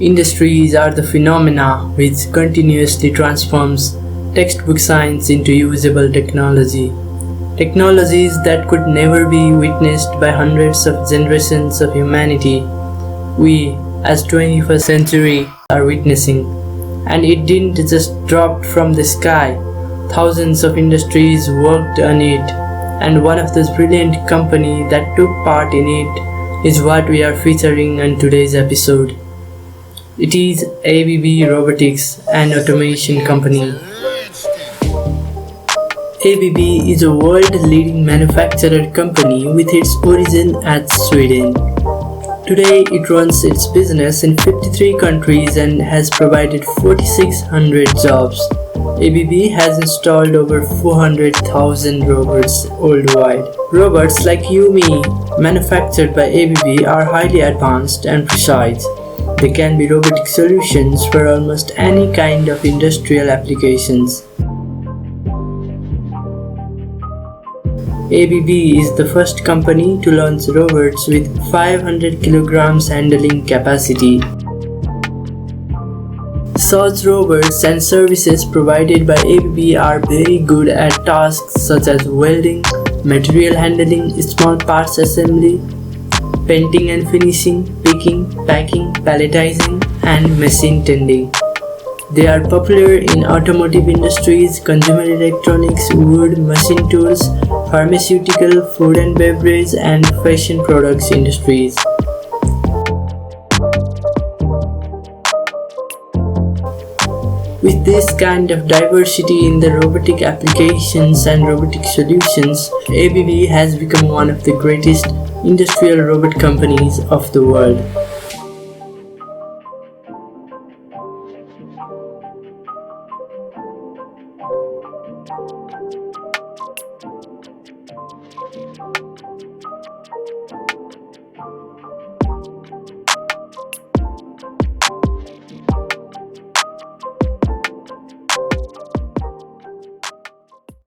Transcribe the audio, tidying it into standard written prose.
Industries are the phenomena which continuously transforms textbook science into usable technology. Technologies that could never be witnessed by hundreds of generations of humanity, we as 21st century are witnessing. And it didn't just drop from the sky. Thousands of industries worked on it, and one of those brilliant companies that took part in it is what we are featuring in today's episode. It is ABB Robotics, an automation company. ABB is a world-leading manufacturer company with its origin at Sweden. Today it runs its business in 53 countries and has provided 4,600 jobs. ABB has installed over 400,000 robots worldwide. Robots like YUMI, manufactured by ABB, are highly advanced and precise. They can be robotic solutions for almost any kind of industrial applications. ABB is the first company to launch robots with 500 kilograms handling capacity. Such robots and services provided by ABB are very good at tasks such as welding, material handling, small parts assembly, painting and finishing, picking, packing, palletizing, and machine tending. They are popular in automotive industries, consumer electronics, wood, machine tools, pharmaceutical, food and beverage, and fashion products industries. With this kind of diversity in the robotic applications and robotic solutions, ABB has become one of the greatest industrial robot companies of the world.